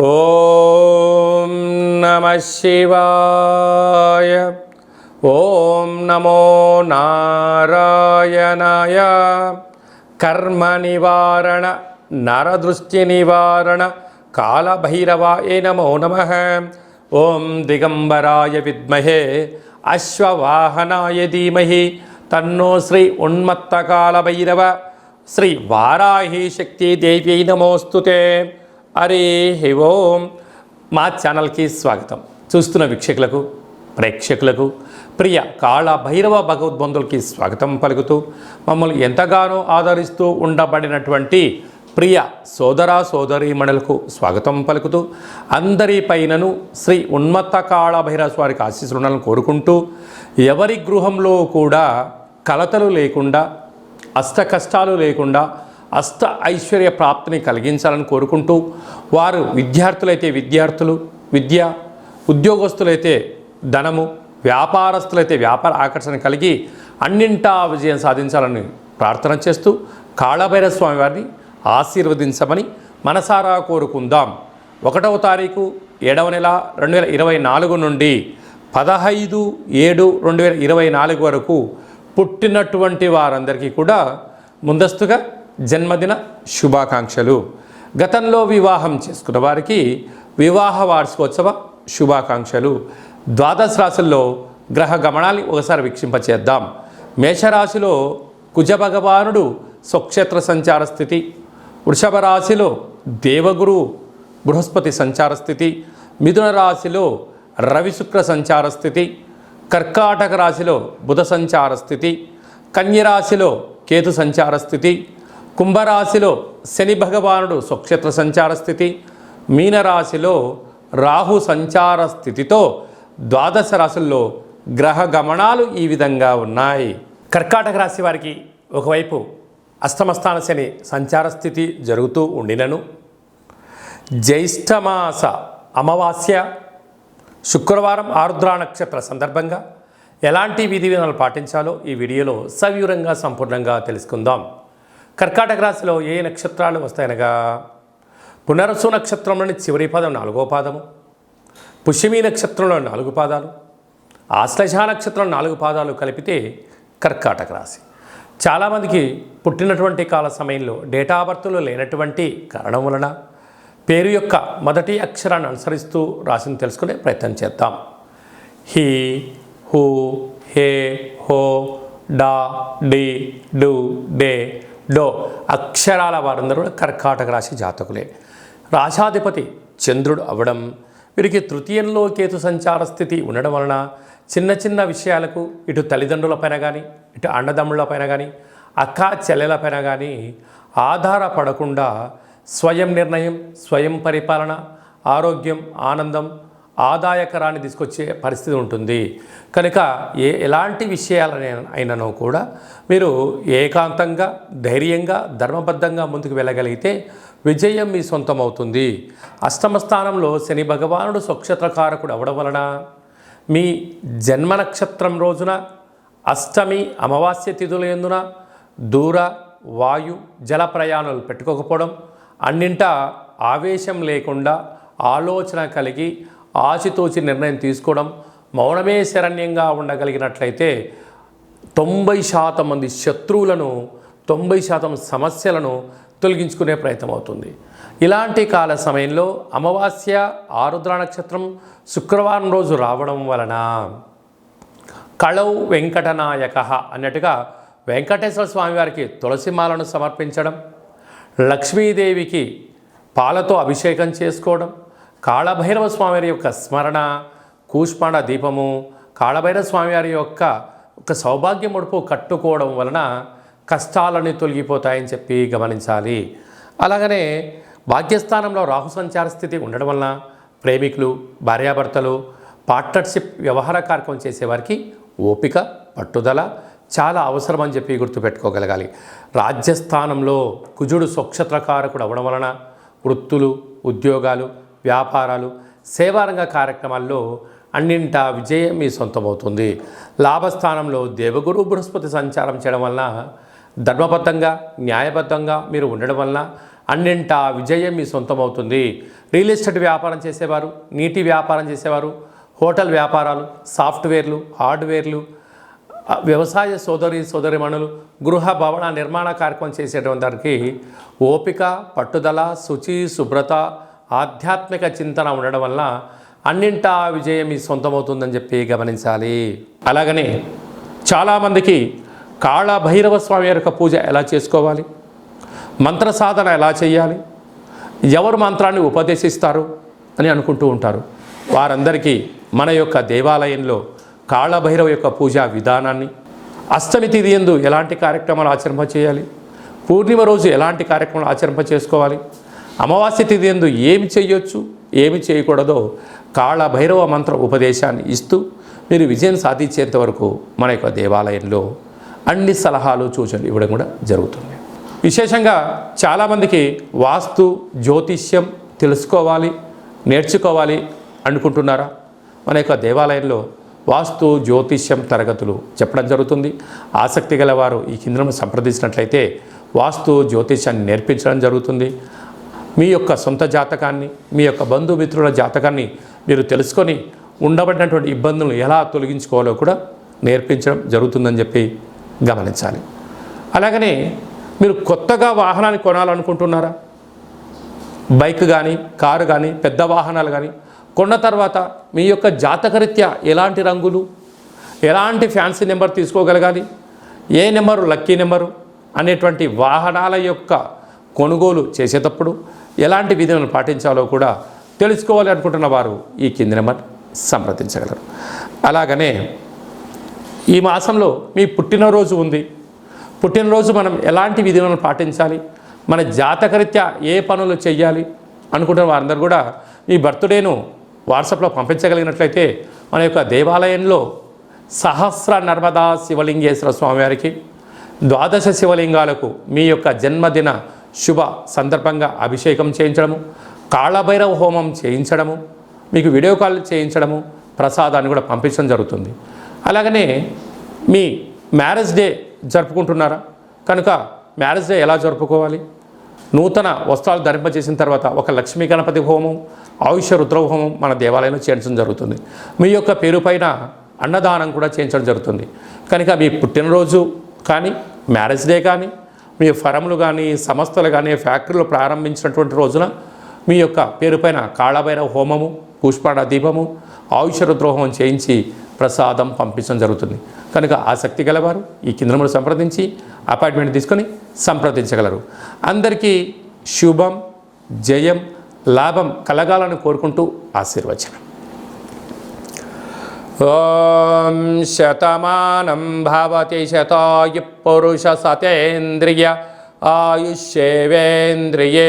ఓం నమః శివాయ. ఓం నమో నారాయణాయ. కర్మ నివారణ నరదృష్టి నివారణ కాళభైరవాయ నమో నమః. ఓం దిగంబరాయ విద్మహే అశ్వవాహనాయ ధీమహి తన్నో శ్రీ ఉన్మత్త కాళభైరవ శ్రీ వారాహి శక్తి దేవ్యై నమోస్తుతే. హరి ఓం. మా ఛానల్కి స్వాగతం. చూస్తున్న వీక్షకులకు ప్రేక్షకులకు ప్రియ కాళభైరవ భగవద్బంధులకి స్వాగతం పలుకుతూ మమ్మల్ని ఎంతగానో ఆదరిస్తూ ఉండబడినటువంటి ప్రియ సోదర సోదరీమణులకు స్వాగతం పలుకుతూ అందరిపైనను శ్రీ ఉన్మత్త కాళభైరవ స్వామికి ఆశీస్సులను కోరుకుంటూ ఎవరి గృహంలో కూడా కలతలు లేకుండా అష్ట కష్టాలు లేకుండా అష్ట ఐశ్వర్య ప్రాప్తిని కలిగించాలని కోరుకుంటూ వారు విద్యార్థులైతే విద్యార్థులు విద్య, ఉద్యోగస్తులైతే ధనము, వ్యాపారస్తులైతే వ్యాపార ఆకర్షణ కలిగి అన్నింటా విజయం సాధించాలని ప్రార్థన చేస్తూ కాళభైరవ స్వామి వారిని ఆశీర్వదించమని మనసారా కోరుకుందాం. 1వ తారీఖు 7వ నెల 2024 నుండి 15/7/2024 వరకు పుట్టినటువంటి వారందరికీ కూడా ముందస్తుగా జన్మదిన శుభాకాంక్షలు. గతంలో వివాహం చేసుకున్న వారికి వివాహ వార్షికోత్సవ శుభాకాంక్షలు. ద్వాదశ రాశుల్లో గ్రహ గమనాన్ని ఒకసారి వీక్షింపచేద్దాం. మేషరాశిలో కుజ భగవానుడు స్వక్షేత్ర సంచార స్థితి, వృషభ రాశిలో దేవగురు బృహస్పతి సంచార స్థితి, మిథున రాశిలో రవి శుక్ర సంచార స్థితి, కర్కాటక రాశిలో బుధ సంచార స్థితి, కన్యరాశిలో కేతు సంచార స్థితి, కుంభరాశిలో శని భగవానుడు స్వక్షేత్ర సంచార స్థితి, మీనరాశిలో రాహు సంచార స్థితితో ద్వాదశ రాశుల్లో గ్రహ గమనాలు ఈ విధంగా ఉన్నాయి. కర్కాటక రాశి వారికి ఒకవైపు అష్టమస్థాన శని సంచార స్థితి జరుగుతూ ఉండినను జ్యేష్ఠమాస అమావాస్య శుక్రవారం ఆరుద్ర నక్షత్ర సందర్భంగా ఎలాంటి విధి విధానాలు పాటించాలో ఈ వీడియోలో సవివరంగా సంపూర్ణంగా తెలుసుకుందాం. కర్కాటక రాశిలో ఏ నక్షత్రాలు వస్తాయనగా పునరసు నక్షత్రంలోని చివరి పాదం 4వ పాదము, పుష్యమి నక్షత్రంలో 4 పాదాలు, ఆశ్లేష నక్షత్రం 4 పాదాలు కలిపితే కర్కాటక రాశి. చాలామందికి పుట్టినటువంటి కాల సమయంలో డేటా ఆఫ్ బర్త్లో లేనటువంటి కారణం వలన పేరు యొక్క మొదటి అక్షరాన్ని అనుసరిస్తూ రాశిని తెలుసుకునే ప్రయత్నం చేద్దాం. హీ, హూ, హే, హో, డా, డి, డు, డే, డో అక్షరాల వారందరూ కూడా కర్కాటక రాశి జాతకులే. రాశాధిపతి చంద్రుడు అవ్వడం, వీరికి తృతీయంలో కేతు సంచార స్థితి ఉండడం వలన చిన్న చిన్న విషయాలకు ఇటు తల్లిదండ్రులపైన కానీ ఇటు అన్నదమ్ముళ్ళపైన కానీ అక్క చెల్లెలపైన కానీ ఆధారపడకుండా స్వయం నిర్ణయం, స్వయం పరిపాలన, ఆరోగ్యం, ఆనందం, ఆదాయకరాన్ని తీసుకొచ్చే పరిస్థితి ఉంటుంది. కనుక ఎలాంటి విషయాలైనను కూడా మీరు ఏకాంతంగా ధైర్యంగా ధర్మబద్ధంగా ముందుకు వెళ్ళగలిగితే విజయం మీ సొంతం అవుతుంది. అష్టమ స్థానంలో శని భగవానుడు స్వక్షేత్రకారకుడు అవడం వలన మీ జన్మ నక్షత్రం రోజున అష్టమి అమావాస్య తిథుల యందున దూర వాయు జల ప్రయాణాలు పెట్టుకోకపోవడం, అన్నింటా ఆవేశం లేకుండా ఆలోచన కలిగి ఆచితూచి నిర్ణయం తీసుకోవడం, మౌనమే శరణ్యంగా ఉండగలిగినట్లయితే 90% మంది శత్రువులను 90% సమస్యలను తొలగించుకునే ప్రయత్నం అవుతుంది. ఇలాంటి కాల సమయంలో అమావాస్య ఆరుద్ర నక్షత్రం శుక్రవారం రోజు రావడం వలన కళౌ వెంకటనాయక అన్నట్టుగా వెంకటేశ్వర స్వామి వారికి తులసిమాలను సమర్పించడం, లక్ష్మీదేవికి పాలతో అభిషేకం చేసుకోవడం, కాళభైరవ స్వామివారి యొక్క స్మరణ, కూష్మాండ దీపము, కాళభైరవ స్వామివారి యొక్క ఒక సౌభాగ్య ముడుపు కట్టుకోవడం వలన కష్టాలన్నీ తొలగిపోతాయని చెప్పి గమనించాలి. అలాగనే భాగ్యస్థానంలో రాహు సంచార స్థితి ఉండడం వలన ప్రేమికులు, భార్యాభర్తలు, పార్ట్నర్షిప్ వ్యవహార కార్యక్రమం చేసేవారికి ఓపిక, పట్టుదల చాలా అవసరం అని చెప్పి గుర్తుపెట్టుకోగలగాలి. రాజ్యస్థానంలో కుజుడు స్వక్షేత్రకారకుడు అవ్వడం వలన వృత్తులు, ఉద్యోగాలు, వ్యాపారాలు, సేవారంగ కార్యక్రమాల్లో అన్నింటా విజయం మీ సొంతమవుతుంది. లాభస్థానంలో దేవగురు బృహస్పతి సంచారం చేయడం వలన ధర్మబద్ధంగా న్యాయబద్ధంగా మీరు ఉండడం వలన అన్నింటా విజయం మీ సొంతమవుతుంది. రియల్ ఎస్టేట్ వ్యాపారం చేసేవారు, నీటి వ్యాపారం చేసేవారు, హోటల్ వ్యాపారాలు, సాఫ్ట్వేర్లు, హార్డ్వేర్లు, వ్యవసాయ సోదరిమణులు, గృహ భవన నిర్మాణ కార్యక్రమం చేసేటువంటి వారికి ఓపిక, పట్టుదల, శుచి, శుభ్రత, ఆధ్యాత్మిక చింతన ఉండడం వల్ల అన్నింటా విజయం మీ సొంతమవుతుందని చెప్పి గమనించాలి. అలాగనే చాలామందికి కాళభైరవ స్వామి యొక్క పూజ ఎలా చేసుకోవాలి, మంత్ర సాధన ఎలా చేయాలి, ఎవరు మంత్రాన్ని ఉపదేశిస్తారు అని అనుకుంటూ ఉంటారు. వారందరికీ మన యొక్క దేవాలయంలో కాళభైరవ యొక్క పూజా విధానాన్ని, అష్టమి తిథి యందు ఎలాంటి కార్యక్రమాలు ఆచరింప చేయాలి, పూర్ణిమ రోజు ఎలాంటి కార్యక్రమాలు ఆచరింప చేసుకోవాలి, అమావాస్య తిథి యందు ఏమి చేయొచ్చు, ఏమి చేయకూడదో కాళభైరవ మంత్ర ఉపదేశాన్ని ఇస్తూ మీరు విజయం సాధించేంత వరకు మన యొక్క దేవాలయంలో అన్ని సలహాలు సూచనలు ఇవ్వడం కూడా జరుగుతుంది. విశేషంగా చాలామందికి వాస్తు జ్యోతిష్యం తెలుసుకోవాలి, నేర్చుకోవాలి అనుకుంటున్నారా? మన యొక్క దేవాలయంలో వాస్తు జ్యోతిష్యం తరగతులు చెప్పడం జరుగుతుంది. ఆసక్తి గలవారు ఈ కింద సంప్రదించినట్లయితే వాస్తు జ్యోతిష్యాన్ని నేర్పించడం జరుగుతుంది. మీ యొక్క సొంత జాతకాన్ని, మీ యొక్క బంధుమిత్రుల జాతకాన్ని మీరు తెలుసుకొని ఉండబడినటువంటి ఇబ్బందులను ఎలా తొలగించుకోవాలో కూడా నేర్పించడం జరుగుతుందని చెప్పి గమనించాలి. అలాగనే మీరు కొత్తగా వాహనాన్ని కొనాలనుకుంటున్నారా? బైక్ కానీ, కారు కానీ, పెద్ద వాహనాలు కానీ కొన్న తర్వాత మీ యొక్క జాతకరీత్యా ఎలాంటి రంగులు, ఎలాంటి ఫ్యాన్సీ నెంబర్ తీసుకోగలగాలి, ఏ నెంబరు లక్కీ నెంబరు అనేటువంటి వాహనాల యొక్క కొనుగోలు చేసేటప్పుడు ఎలాంటి విధులను పాటించాలో కూడా తెలుసుకోవాలి అనుకుంటున్న వారు ఈ కింది నెంబర్ సంప్రదించగలరు. అలాగనే ఈ మాసంలో మీ పుట్టినరోజు ఉంది. పుట్టినరోజు మనం ఎలాంటి విధులను పాటించాలి, మన జాతకరీత్యా ఏ పనులు చేయాలి అనుకుంటున్న వారందరూ కూడా మీ బర్త్డేను వాట్సాప్లో పంపించగలిగినట్లయితే మన యొక్క దేవాలయంలో సహస్ర నర్మదా శివలింగేశ్వర స్వామివారికి 12 శివలింగాలకు మీ యొక్క జన్మదిన శుభ సందర్భంగా అభిషేకం చేయించడము, కాళభైరవ హోమం చేయించడము, మీకు వీడియో కాల్ చేయించడము, ప్రసాదాన్ని కూడా పంపించడం జరుగుతుంది. అలాగనే మీ మ్యారేజ్ డే జరుపుకుంటున్నారా? కనుక మ్యారేజ్ డే ఎలా జరుపుకోవాలి, నూతన వస్త్రాలు ధరింపజేసిన తర్వాత ఒక లక్ష్మీ గణపతి హోమం, ఆయుష రుద్ర హోమం మన దేవాలయంలో చేయించడం జరుగుతుంది. మీ యొక్క పేరు పైన అన్నదానం కూడా చేయించడం జరుగుతుంది. కనుక మీ పుట్టినరోజు కానీ, మ్యారేజ్ డే కానీ, మీ ఫరములు కానీ, సంస్థలు కానీ, ఫ్యాక్టరీలు ప్రారంభించినటువంటి రోజున మీ యొక్క పేరు పైన కాళభైరవ హోమము, పుష్పాణ దీపము, ఆయుష రుద్ర హోమం చేయించి ప్రసాదం పంపించడం జరుగుతుంది. కనుక ఆసక్తి గలవారు ఈ కింద సంప్రదించి అపాయింట్మెంట్ తీసుకొని సంప్రదించగలరు. అందరికీ శుభం, జయం, లాభం కలగాలని కోరుకుంటూ ఆశీర్వచనం. ఓం శతమానం భవతి శతాయు పురుష సతేంద్రియ ఆయుష్యేవేంద్రియే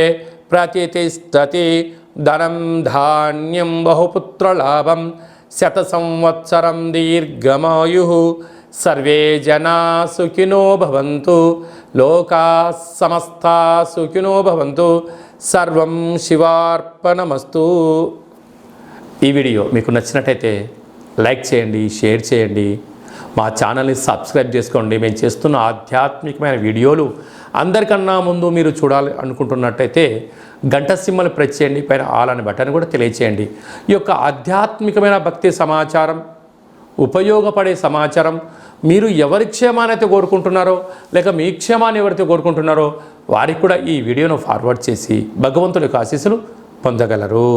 ప్రతిష్టతి ధనం ధాన్యం బహుపుత్రలాభం శత సంవత్సరం దీర్ఘమాయు సర్వే జనా సుఖినో భవంతు లోకా సమస్తా సుఖినో భవంతు సర్వం శివార్పణమస్తు. ఈ వీడియో మీకు నచ్చినట్టయితే లైక్ చేయండి, షేర్ చేయండి, మా ఛానల్ని సబ్స్క్రైబ్ చేసుకోండి. మేము చేస్తున్న ఆధ్యాత్మికమైన వీడియోలు అందరికన్నా ముందు మీరు చూడాలి అనుకుంటున్నట్టయితే గంట సింబల్ ప్రెస్ చేయండి, పైన ఆల్ అనే బటన్ కూడా తెలియచేయండి. ఈ యొక్క ఆధ్యాత్మికమైన భక్తి సమాచారం, ఉపయోగపడే సమాచారం మీరు ఎవరి క్షేమాన్ని అయితే కోరుకుంటున్నారో, లేక మీ క్షేమాన్ని ఎవరైతే కోరుకుంటున్నారో వారికి కూడా ఈ వీడియోను ఫార్వర్డ్ చేసి భగవంతుడి యొక్క ఆశీస్సులు పొందగలరు.